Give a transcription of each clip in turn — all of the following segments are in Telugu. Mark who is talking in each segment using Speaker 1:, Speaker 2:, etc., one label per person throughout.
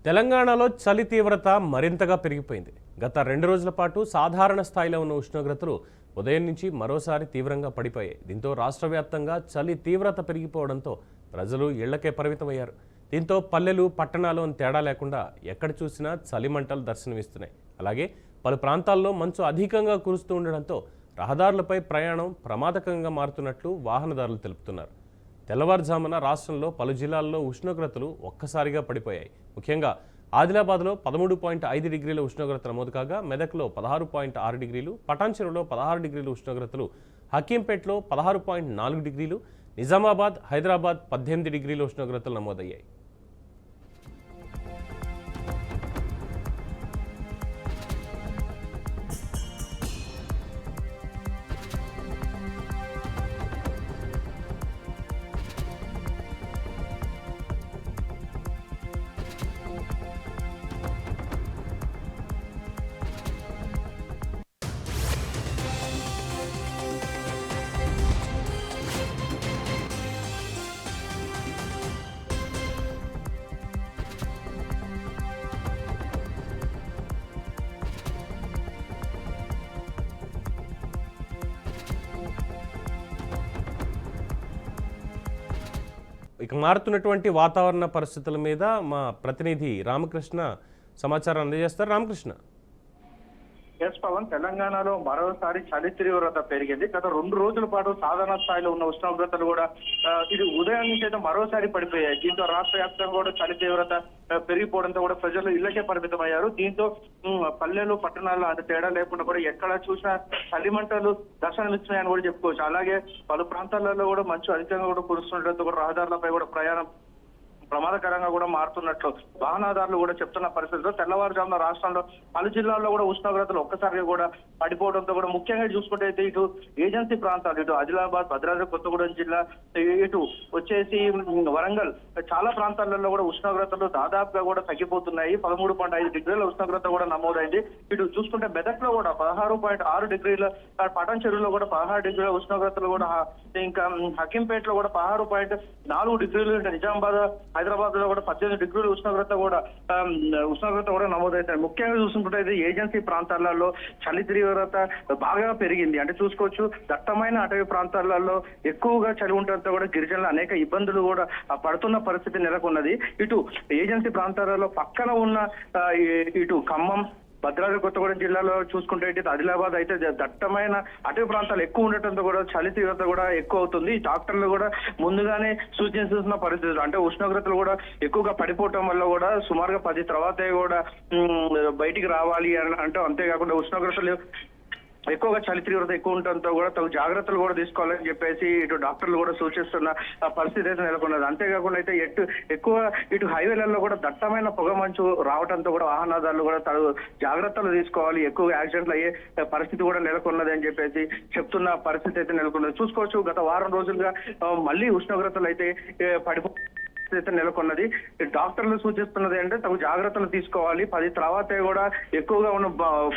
Speaker 1: తెలంగాణలో చలి తీవ్రత మరింతగా పెరిగిపోయింది. గత 2 రోజుల పాటు సాధారణ స్థాయిలో ఉన్న ఉష్ణోగ్రతలు ఉదయం నుంచి మరోసారి తీవ్రంగా పడిపోయాయి. దీంతో రాష్ట్ర వ్యాప్తంగా చలి తీవ్రత పెరిగిపోవడంతో ప్రజలు ఇళ్లకే పరిమితమయ్యారు. దీంతో పల్లెలు పట్టణాలు అని తేడా లేకుండా ఎక్కడ చూసినా చలి మంటలు దర్శనమిస్తున్నాయి. అలాగే పలు ప్రాంతాల్లో మంచు అధికంగా కురుస్తూ ఉండడంతో రహదారులపై ప్రయాణం ప్రమాదకంగా మారుతున్నట్లు వాహనదారులు తెలుపుతున్నారు. తెల్లవారుజామున రాష్ట్రంలో పలు జిల్లాల్లో ఉష్ణోగ్రతలు ఒక్కసారిగా పడిపోయాయి. ముఖ్యంగా ఆదిలాబాద్లో 13.5 డిగ్రీల ఉష్ణోగ్రత నమోదు కాగా, మెదక్లో 16.6 డిగ్రీలు, పటాన్చెరులో 16 డిగ్రీల ఉష్ణోగ్రతలు, హకీంపేట్లో 16.4 డిగ్రీలు, నిజామాబాద్, హైదరాబాద్ 18 డిగ్రీల ఉష్ణోగ్రతలు నమోదయ్యాయి. ఇక మారుతున్నటువంటి వాతావరణ పరిస్థితుల మీద మా ప్రతినిధి రామకృష్ణ సమాచారం అందజేస్తారు. రామకృష్ణ.
Speaker 2: ఎస్ పవన్, తెలంగాణలో మరోసారి చలి తీవ్రత పెరిగింది. గత 2 రోజుల పాటు సాధారణ స్థాయిలో ఉన్న ఉష్ణోగ్రతలు కూడా ఇది ఉదయం నుంచి అయితే మరోసారి పడిపోయాయి. దీంతో రాష్ట్ర వ్యాప్తంగా కూడా చలి తీవ్రత పెరిగిపోవడంతో కూడా ప్రజలు ఇళ్లకే పరిమితమయ్యారు. దీంతో పల్లెలు పట్టణాల్లో అంత తేడా లేకుండా కూడా ఎక్కడ చూసినా చలిమంటలు దర్శనమిస్తున్నాయని కూడా చెప్పుకోవచ్చు. అలాగే పలు ప్రాంతాలలో కూడా మంచు అధికంగా కూడా కురుస్తుండటంతో కూడా రహదారులపై కూడా ప్రయాణం ప్రమాదకరంగా కూడా మారుతున్నట్లు వాహనదారులు కూడా చెప్తున్న పరిస్థితుల్లో తెల్లవారుజామున రాష్ట్రంలో పలు జిల్లాల్లో కూడా ఉష్ణోగ్రతలు ఒక్కసారిగా కూడా పడిపోవడంతో కూడా ముఖ్యంగా చూసుకుంటే అయితే ఇటు ఏజెన్సీ ప్రాంతాలు, ఇటు ఆదిలాబాద్, భద్రాద్రి కొత్తగూడెం జిల్లా, ఇటు వచ్చేసి వరంగల్, చాలా ప్రాంతాలలో కూడా ఉష్ణోగ్రతలు దాదాపుగా కూడా తగ్గిపోతున్నాయి. 13.5 డిగ్రీల ఉష్ణోగ్రత కూడా నమోదైంది. ఇటు చూసుకుంటే మెదక్లో కూడా 16.6 డిగ్రీల, పటాన్చెరులో కూడా 16 డిగ్రీల ఉష్ణోగ్రతలు కూడా, ఇంకా హకీంపేటలో కూడా 16.4 డిగ్రీలు, నిజామాబాద్, హైదరాబాద్ లో కూడా 18 డిగ్రీల ఉష్ణోగ్రత కూడా నమోదవుతాయి. ముఖ్యంగా చూసుకుంటే ఏజెన్సీ ప్రాంతాలలో చలి తీవ్రత బాగా పెరిగింది. అంటే చూసుకోవచ్చు, దట్టమైన అటవీ ప్రాంతాలలో ఎక్కువగా చలి ఉండటంతో కూడా గిరిజనులు అనేక ఇబ్బందులు కూడా పడుతున్న పరిస్థితి నెలకొన్నది. ఇటు ఏజెన్సీ ప్రాంతాలలో పక్కన ఉన్న ఇటు ఖమ్మం, భద్రాద్రి కొత్తగూడెం జిల్లాలో చూసుకుంటే ఆదిలాబాద్ అయితే దట్టమైన అటవీ ప్రాంతాలు ఎక్కువ ఉండటంతో కూడా చలి తీవ్రత కూడా ఎక్కువ అవుతుంది. డాక్టర్లు కూడా ముందుగానే సూచిస్తున్న పరిస్థితులు, అంటే ఉష్ణోగ్రతలు కూడా ఎక్కువగా పడిపోవటం వల్ల కూడా సుమారుగా 10 తర్వాతే కూడా బయటికి రావాలి అని అంటే, అంతేకాకుండా ఉష్ణోగ్రతలు ఎక్కువగా చలి తీవ్రత ఎక్కువ ఉండటంతో కూడా తగు జాగ్రత్తలు కూడా తీసుకోవాలని చెప్పేసి ఇటు డాక్టర్లు కూడా సూచిస్తున్న పరిస్థితి అయితే నెలకొన్నది. అంతేకాకుండా అయితే ఎక్కువ ఇటు హైవేలలో కూడా దట్టమైన పొగ మంచు రావడంతో కూడా వాహనదారులు కూడా తగు జాగ్రత్తలు తీసుకోవాలి, ఎక్కువ యాక్సిడెంట్లు అయ్యే పరిస్థితి కూడా నెలకొన్నది అని చెప్పేసి చెప్తున్న పరిస్థితి అయితే నెలకొన్నది. చూసుకోవచ్చు, గత వారం రోజులుగా మళ్ళీ ఉష్ణోగ్రతలు అయితే నెలకొన్నది. డాక్టర్లు సూచిస్తున్నది అంటే తగు జాగ్రత్తలు తీసుకోవాలి, 10 తర్వాతే కూడా ఎక్కువగా ఉన్న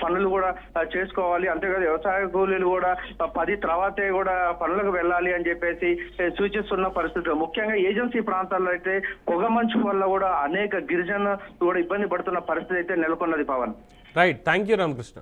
Speaker 2: పనులు కూడా చేసుకోవాలి, అంతేకాదు వ్యవసాయ కూలీలు కూడా 10 తర్వాతే కూడా పనులకు వెళ్ళాలి అని చెప్పేసి సూచిస్తున్న పరిస్థితి. ముఖ్యంగా ఏజెన్సీ ప్రాంతాల్లో అయితే పొగ మంచు వల్ల కూడా అనేక గిరిజనులు కూడా ఇబ్బంది పడుతున్న పరిస్థితి అయితే నెలకొన్నది. Pawan.
Speaker 1: Right, thank you Ramakrishna.